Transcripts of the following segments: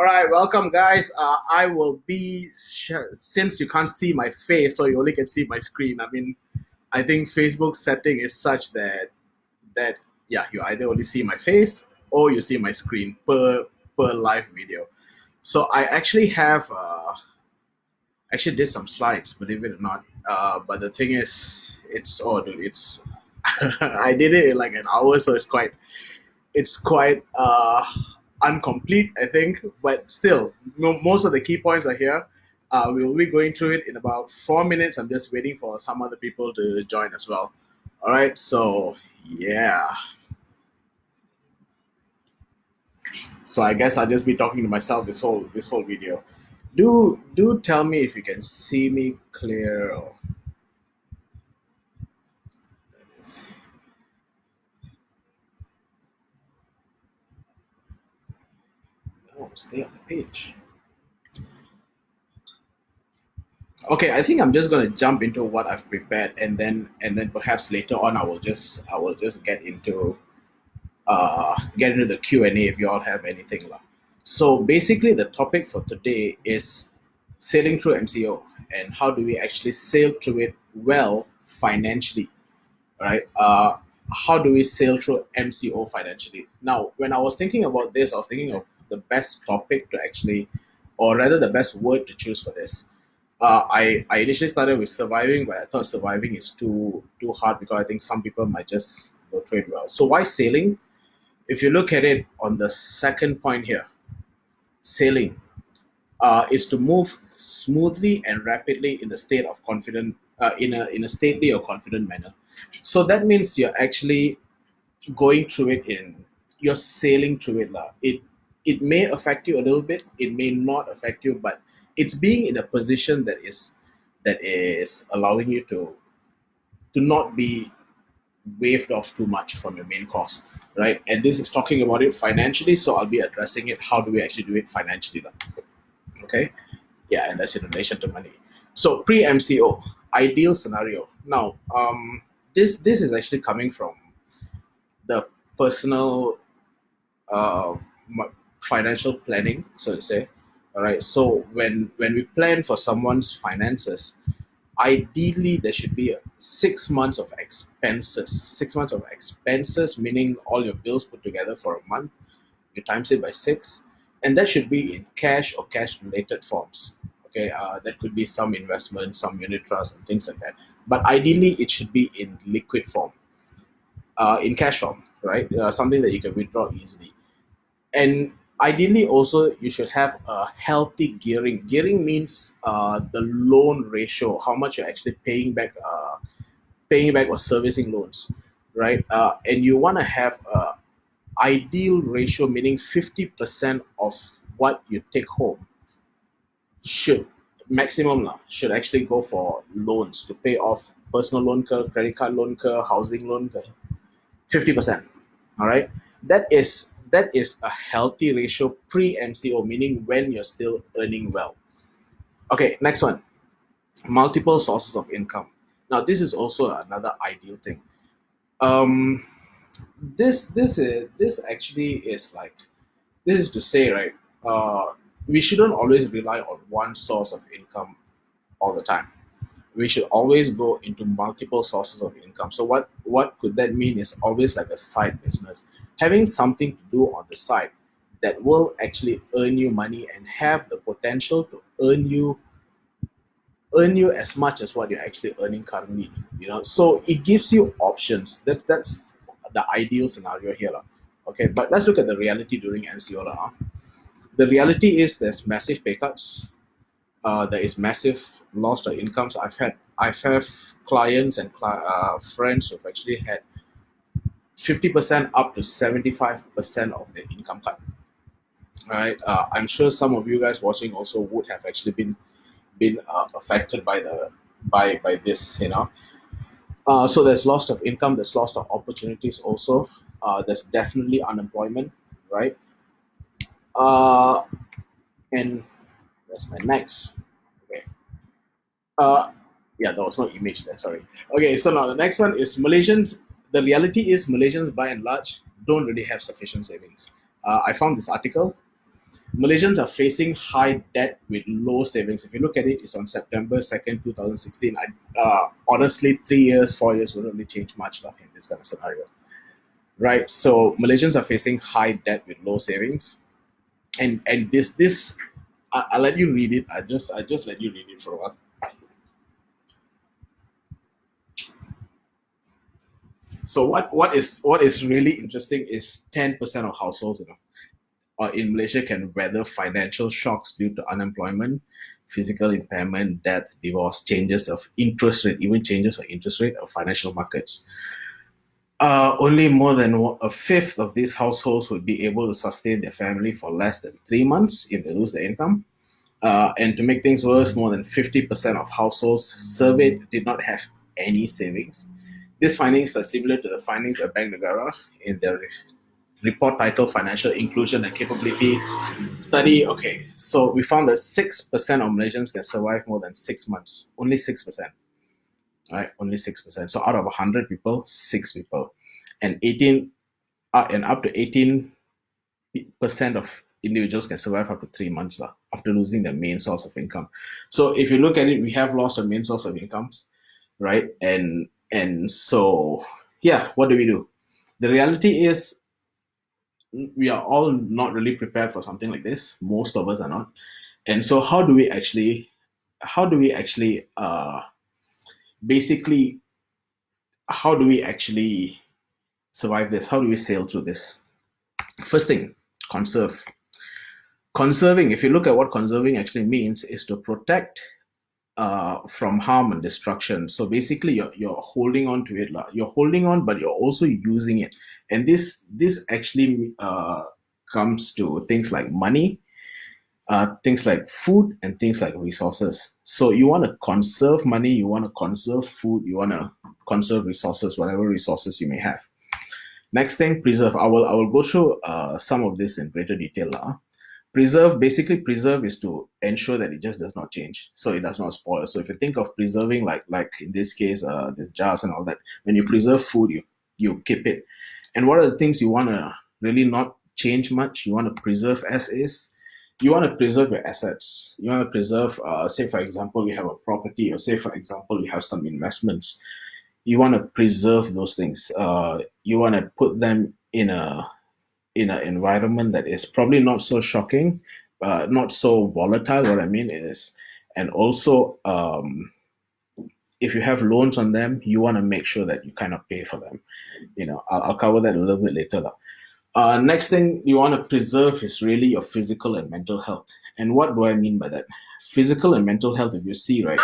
right, welcome, guys. I will be since you can't see my face, so you only can see my screen. I think Facebook's setting is such that yeah, you either only see my face or you see my screen per live video. So I actually did some slides, believe it or not. But the thing is, it's I did it in like an hour, so it's quite incomplete, I think, but still, most of the key points are here. We will be going through it in about 4 minutes. I'm just waiting for some other people to join as well. All right, so yeah. So I guess I'll just be talking to myself this whole video. Do tell me if you can see me clear. Or... No, stay on the page. Okay, I think I'm just gonna jump into what I've prepared, and then perhaps later on I will just get into the Q&A if you all have anything. So basically the topic for today is sailing through MCO and how do we actually sail through it well financially, right? How do we sail through MCO financially? Now, when I was thinking about this, I was thinking of the best topic to actually, or rather the best word to choose for this. I initially started with surviving, but I thought surviving is too hard because I think some people might just go through it well. So why sailing? If you look at it on the second point here, sailing is to move smoothly and rapidly in the state of confident, in a stately or confident manner. So that means you're actually going through it you're sailing through it. It may affect you a little bit, it may not affect you, but it's being in a position that is allowing you to not be waved off too much from your main course, right? And this is talking about it financially, so I'll be addressing it. How do we actually do it financially? Okay, yeah, and that's in relation to money. So pre-MCO, ideal scenario. Now, this is actually coming from the personal uh, financial planning, so to say. All right. So when we plan for someone's finances, ideally there should be 6 months of expenses. 6 months of expenses, meaning all your bills put together for a month. You times it by six, and that should be in cash or cash related forms. Okay, that could be some investment, some unit trust, and things like that. But ideally, it should be in liquid form, in cash form, right? Something that you can withdraw easily. And ideally also you should have a healthy gearing. Gearing means the loan ratio, how much you're actually paying back or servicing loans, right? And you want to have a ideal ratio, meaning 50% of what you take home should maximum should actually go for loans to pay off personal loan, credit card loan, housing loan, 50%. All right, that is a healthy ratio pre-MCO, meaning when you're still earning well. Okay, next one, multiple sources of income. Now this is also another ideal thing. Um, this actually is like, this is to say, right? We shouldn't always rely on one source of income all the time. We should always go into multiple sources of income. So what could that mean is always like a side business, having something to do on the side that will actually earn you money and have the potential to earn you as much as what you're actually earning currently. So it gives you options. That's the ideal scenario here. Okay, but let's look at the reality during MCO. The reality is there's massive pay cuts. There is massive loss of income. So I've clients and friends who've actually had 50% up to 75% of their income cut. All right. I'm sure some of you guys watching also would have actually been affected by this. So there's loss of income. There's loss of opportunities also. There's definitely unemployment, right? Uh, and that's my next. Okay. Uh, yeah, there was no image there. Sorry. Okay, so now the next one is Malaysians. The reality is Malaysians, by and large, don't really have sufficient savings. I found this article. Malaysians are facing high debt with low savings. If you look at it, it's on September 2nd, 2016. Honestly, 3 years, 4 years wouldn't really change much in this kind of scenario, right? So Malaysians are facing high debt with low savings, and this I'll let you read it. I just let you read it for a while. So what is really interesting is 10% of households, in Malaysia can weather financial shocks due to unemployment, physical impairment, death, divorce, changes of interest rate, even changes of interest rate of financial markets. Only more than a fifth of these households would be able to sustain their family for less than 3 months if they lose their income. And to make things worse, more than 50% of households surveyed did not have any savings. These findings are similar to the findings of Bank Negara in their report titled Financial Inclusion and Capability Study. Okay, so we found that 6% of Malaysians can survive more than 6 months. Only 6%. Right, only 6%. So out of 100 people, 6 people. And 18 and up to 18% of individuals can survive up to 3 months after losing their main source of income. So if you look at it, we have lost our main source of incomes, right? And so yeah, what do we do? The reality is we are all not really prepared for something like this. Most of us are not. And so how do we actually basically how do we actually survive this? How do we sail through this? First thing, conserve. Conserving, if you look at what conserving actually means, is to protect from harm and destruction. So basically, you're holding on to it. You're holding on, but you're also using it. And this actually comes to things like money, things like food, and things like resources. So you want to conserve money, you want to conserve food, you want to conserve resources, whatever resources you may have. Next thing, preserve. I will go through some of this in greater detail now. Preserve is to ensure that it just does not change, so it does not spoil. So if you think of preserving, like in this case, these jars and all that, when you preserve food, you keep it. And what are the things you want to really not change much? You want to preserve as is. You want to preserve your assets. You want to preserve, say for example, you have a property, or say for example, you have some investments. You want to preserve those things. You want to put them in an environment that is probably not so shocking, not so volatile. What I mean is, and also, if you have loans on them, you want to make sure that you kind of pay for them. I'll cover that a little bit later. Next thing you want to preserve is really your physical and mental health. And what do I mean by that? Physical and mental health, if you see, right?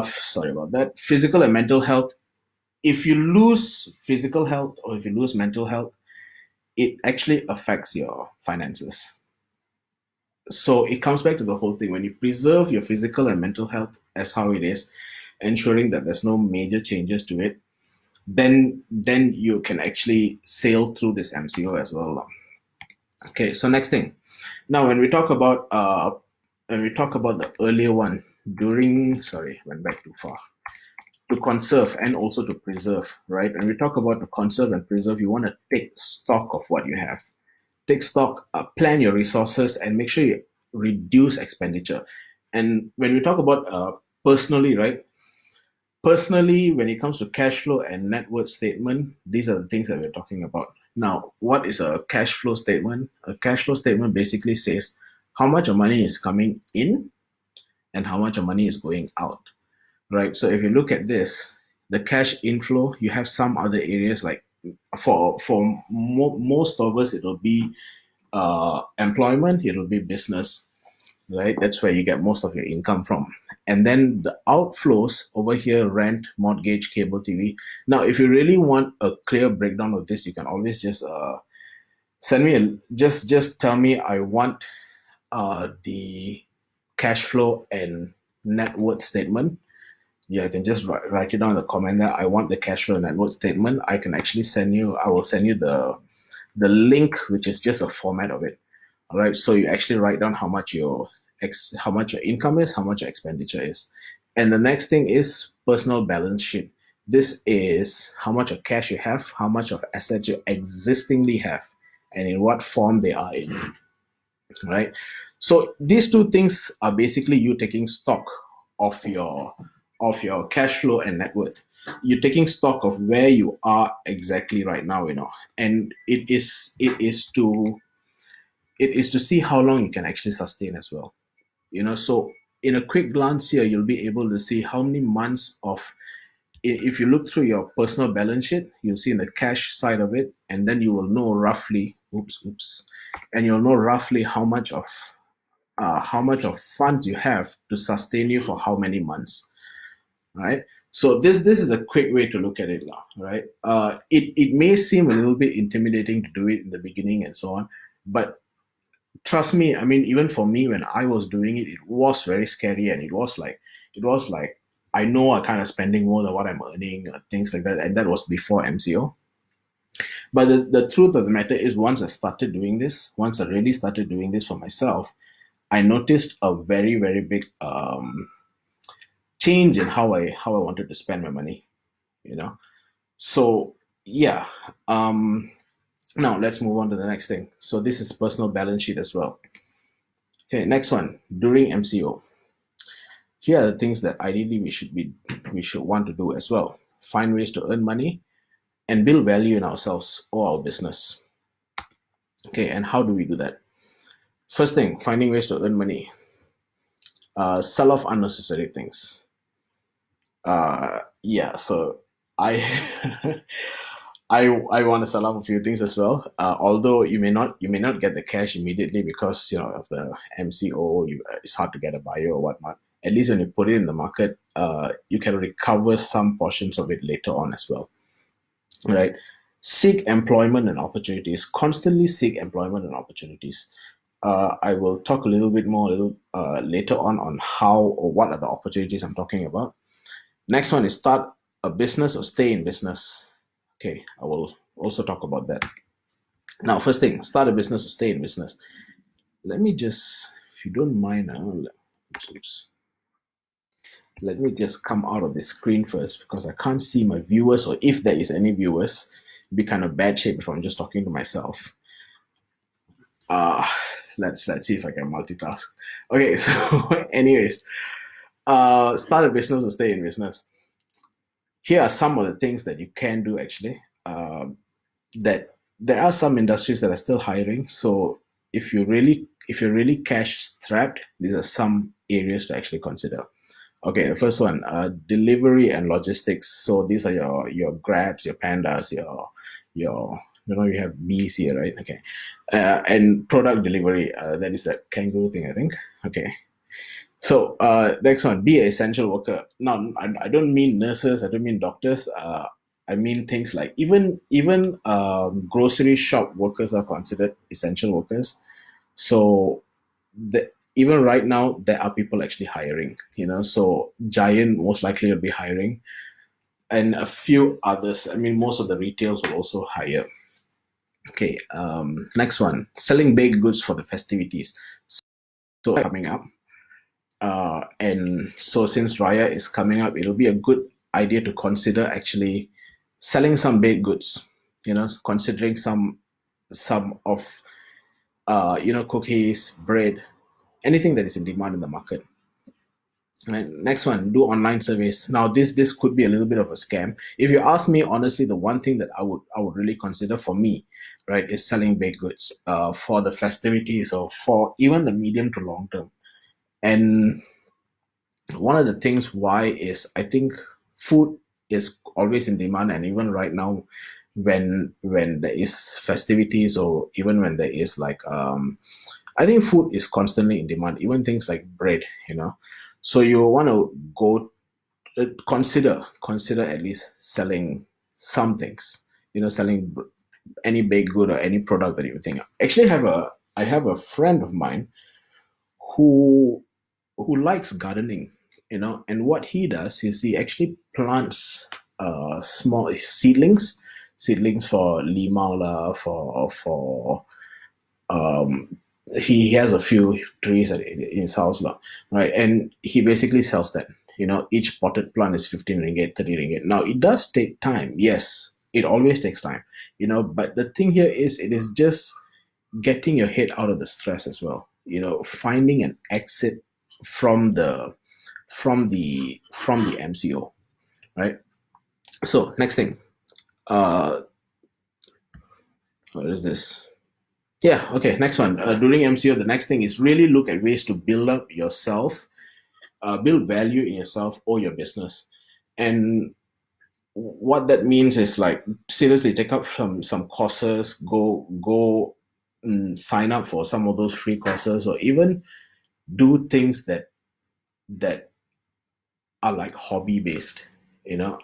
Sorry about that. Physical and mental health. If you lose physical health or if you lose mental health, it actually affects your finances. So it comes back to the whole thing. When you preserve your physical and mental health as how it is, ensuring that there's no major changes to it, then you can actually sail through this MCO as well. Okay, so next thing. Now when we talk about the earlier one, went back too far. To conserve and also to preserve, right? When we talk about to conserve and preserve, you want to take stock of what you have. Take stock, plan your resources, and make sure you reduce expenditure. And when we talk about personally, right? Personally, when it comes to cash flow and net worth statement, these are the things that we're talking about. Now, what is a cash flow statement? A cash flow statement basically says how much of money is coming in and how much of money is going out, right? So if you look at this, the cash inflow, you have some other areas like for most of us, it'll be employment, it'll be business, right? That's where you get most of your income from. And then the outflows over here, rent, mortgage, cable TV. Now, if you really want a clear breakdown of this, you can always just send me just tell me I want the cash flow and net worth statement. Yeah, I can just write it down in the comment there. I want the cash flow and net worth statement. I will send you the link, which is just a format of it. All right. So you actually write down how much your income is, how much your expenditure is. And the next thing is personal balance sheet. This is how much of cash you have, how much of assets you existingly have, and in what form they are in. right? So these two things are basically you taking stock of your cash flow and net worth. You're taking stock of where you are exactly right now, and it is to see how long you can actually sustain as well. So in a quick glance here, you'll be able to see how many months of, if you look through your personal balance sheet, you'll see in the cash side of it, and then you will know roughly, oops, and you'll know roughly how much of funds you have to sustain you for how many months, right? So this is a quick way to look at it now, right? It may seem a little bit intimidating to do it in the beginning and so on, but trust me, I mean, even for me, when I was doing it, it was very scary, and it was like I know I kind of spending more than what I'm earning, things like that, and that was before MCO. But the truth of the matter is, once I really started doing this for myself, I noticed a very, very big change in how I wanted to spend my money. You know, so yeah. Now let's move on to the next thing. So this is personal balance sheet as well. Okay, next one, during MCO. Here are the things that ideally we should want to do as well. Find ways to earn money and build value in ourselves or our business. Okay, and how do we do that? First thing, finding ways to earn money. Sell off unnecessary things. Yeah, so I I want to sell off a few things as well. Although you may not get the cash immediately because of the MCO. It's hard to get a buyer or whatnot. At least when you put it in the market, you can recover some portions of it later on as well, right? Seek employment and opportunities. Constantly seek employment and opportunities. I will talk a little bit more a little later on how or what are the opportunities I'm talking about. Next one is start a business or stay in business. Okay, I will also talk about that. Now, first thing, start a business or stay in business. Let me just, if you don't mind, oops, let me just come out of the screen first because I can't see my viewers, or if there is any viewers, it'd be kind of bad shape if I'm just talking to myself. Uh let's see if I can multitask. Okay, so anyways, start a business or stay in business. Here are some of the things that you can do actually. That there are some industries that are still hiring. So if you're really cash strapped, these are some areas to actually consider. Okay, the first one, delivery and logistics. So these are your Grabs, your Pandas, your you have bees here, right? Okay, and product delivery. That is that kangaroo thing, I think. Okay, so next one, be an essential worker. Now, I don't mean nurses. I don't mean doctors. I mean things like even grocery shop workers are considered essential workers. So even right now, there are people actually hiring. So Giant most likely will be hiring, and a few others. I mean, most of the retails will also hire. Okay. Next one, selling baked goods for the festivities. So coming up. And so since Raya is coming up, it'll be a good idea to consider actually selling some baked goods. Considering some of cookies, bread, anything that is in demand in the market. Right. Next one, do online surveys. Now this could be a little bit of a scam. If you ask me honestly, the one thing that I would really consider for me, right, is selling baked goods for the festivities or for even the medium to long term. And one of the things why is I think food is always in demand, and even right now when there is festivities, or even when there is like I think food is constantly in demand, even things like bread. So you want to go consider at least selling some things, selling any baked good or any product that you think. Actually, I have a friend of mine who likes gardening, and what he does is he actually plants small seedlings for limau, for um he has a few trees in his house lah, right? And he basically sells that. Each potted plant is 15 ringgit, 30 ringgit. Now it does take time, yes, it always takes time, but the thing here is it is just getting your head out of the stress as well. Finding an exit from the MCO, right? So next thing, uh, what is this? Yeah, okay. Next one. During MCO, the next thing is really look at ways to build up yourself, build value in yourself or your business, and what that means is like seriously take up some courses, go sign up for some of those free courses, or even do things that are like hobby based.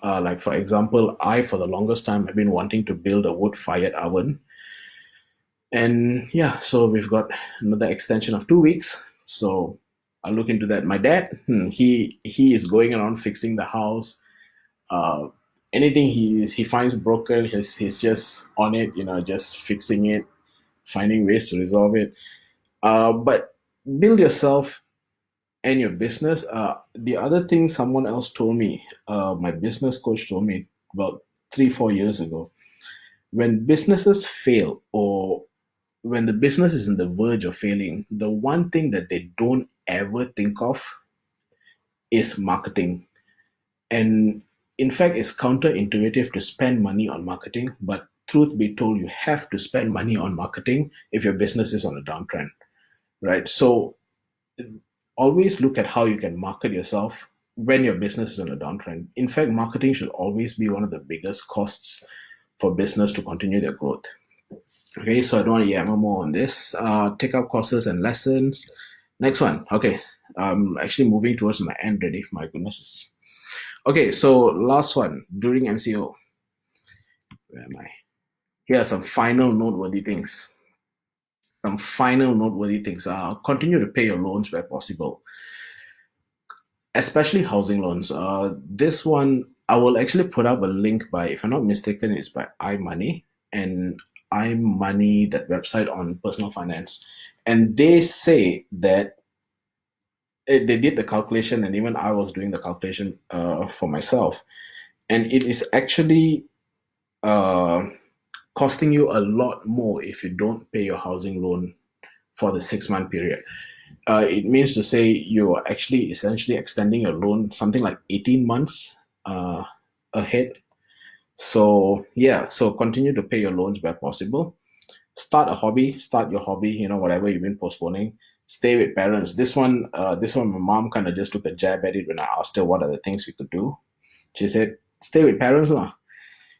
Like for example, I for the longest time have been wanting to build a wood fired oven, and yeah, so we've got another extension of 2 weeks. So I'll look into that. My dad, he is going around fixing the house. uh, Anything he finds broken, he's just on it, just fixing it, finding ways to resolve it. But build yourself and your business. The other thing someone else told me, my business coach told me about 3 4 years ago, when businesses fail, or when the business is in the verge of failing, the one thing that they don't ever think of is marketing. And in fact, it's counterintuitive to spend money on marketing, but truth be told, you have to spend money on marketing if your business is on a downtrend, right? So always look at how you can market yourself when your business is on a downtrend. In fact, marketing should always be one of the biggest costs for business to continue their growth. Okay, so I don't want to yammer more on this. Take up courses and lessons. Next one. Okay, I'm actually moving towards my end already. My goodness. Okay, so last one, during MCO. Where am I? Here are some final noteworthy things. Continue to pay your loans where possible, especially housing loans. This one, I will actually put up a link by, if I'm not mistaken, it's by iMoney. And iMoney, that website on personal finance. And they say that they did the calculation, and even I was doing the calculation for myself. And it is actually uh, costing you a lot more if you don't pay your housing loan for the 6 month period. It means to say you are actually essentially extending your loan something like 18 months uh, ahead. So yeah, so continue to pay your loans where possible. Start your hobby, whatever you've been postponing. Stay with parents. This one, my mom kind of just took a jab at it when I asked her what are the things we could do. She said, stay with parents, lah.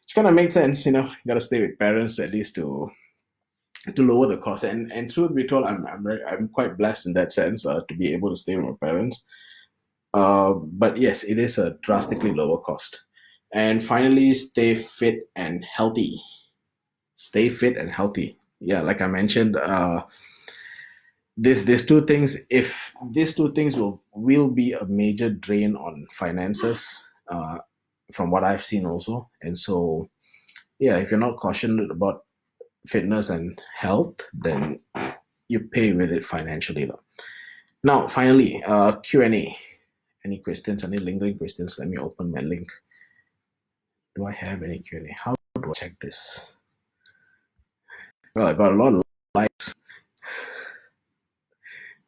Which kind of makes sense, you gotta stay with parents at least to lower the cost. And truth be told, I'm quite blessed in that sense, to be able to stay with my parents. But yes, it is a drastically lower cost. And finally, stay fit and healthy. Stay fit and healthy. Yeah, like I mentioned, these two things. If these two things will be a major drain on finances, from what I've seen also. And so, yeah, if you're not cautioned about fitness and health, then you pay with it financially. Now, finally, Q&A. Any questions, any lingering questions? Let me open my link. Do I have any Q&A? How do I check this? Well, I got a lot of likes.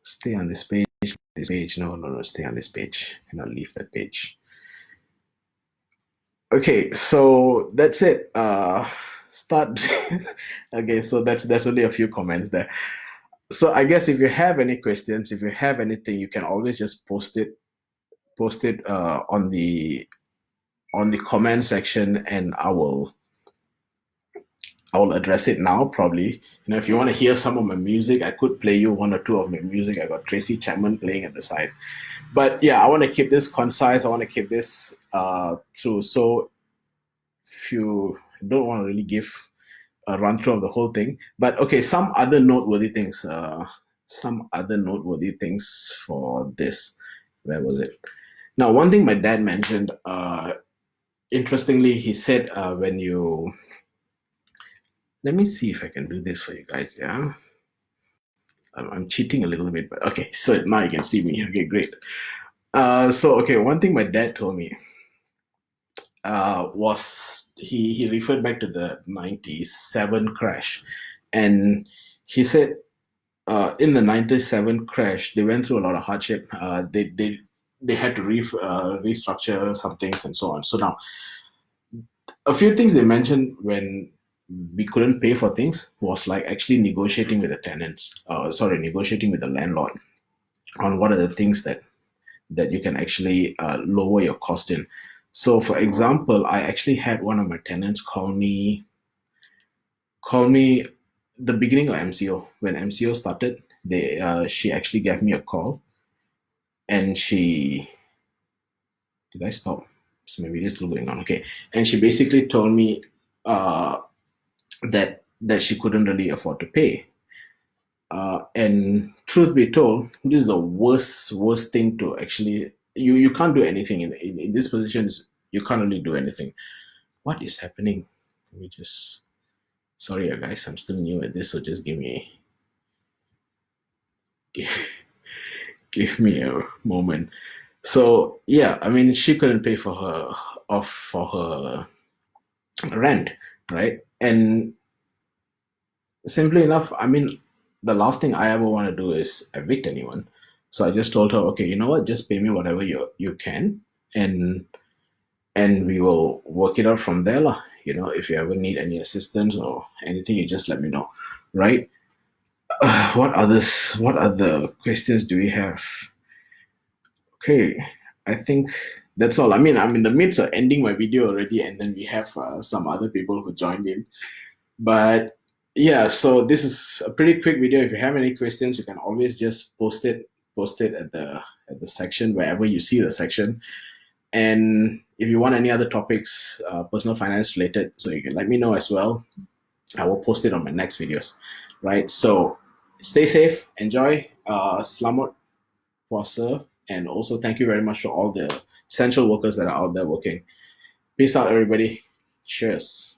Stay on this page. This page. No. Stay on this page. I cannot leave that page. Okay, so that's it. Start. Okay, so that's only a few comments there. So I guess if you have any questions, if you have anything, you can always just post it on the comment section, and I will address it now. Probably, if you want to hear some of my music, I could play you one or two of my music. I got Tracy Chapman playing at the side. But yeah, I want to keep this concise. I want to keep this through. So if you don't want to really give a run through of the whole thing, but okay, some other noteworthy things. For this. Where was it? Now, one thing my dad mentioned. Interestingly, he said, when you, let me see if I can do this for you guys. Yeah, I'm cheating a little bit, but okay. So now you can see me. Okay, great. So okay, one thing my dad told me was he referred back to the '97 crash, and He said in the '97 crash, they went through a lot of hardship. They had to restructure some things and so on. So now, a few things they mentioned when we couldn't pay for things was like actually negotiating with the tenants. Sorry, negotiating with the landlord on what are the things that you can actually lower your cost in. So, for example, I actually had one of my tenants call me the beginning of MCO. When MCO started, they she actually gave me a call, and she did I stop? So maybe it's still going on. Okay, and she basically told me uh, that she couldn't really afford to pay. And truth be told, this is the worst thing to actually you can't do anything in this position. You can't really do anything. What is happening? Let me just sorry guys, I'm still new at this, so just give me a moment. So yeah, I mean, she couldn't pay for her off for her rent, right? And simply enough, I mean, the last thing I ever want to do is evict anyone. So I just told her, okay, you know what, just pay me whatever you can, and we will work it out from there lah. You know, if you ever need any assistance or anything, you just let me know, right? What other questions do we have? Okay, I think that's all. I mean, I'm in the midst of ending my video already, and then we have some other people who joined in. But yeah, so this is a pretty quick video. If you have any questions, you can always just post it at the section wherever you see the section. And if you want any other topics, personal finance related, so you can let me know as well. I will post it on my next videos. Right. So stay safe, enjoy. Selamat puasa, and also thank you very much for all the essential workers that are out there working. Peace out, everybody. Cheers.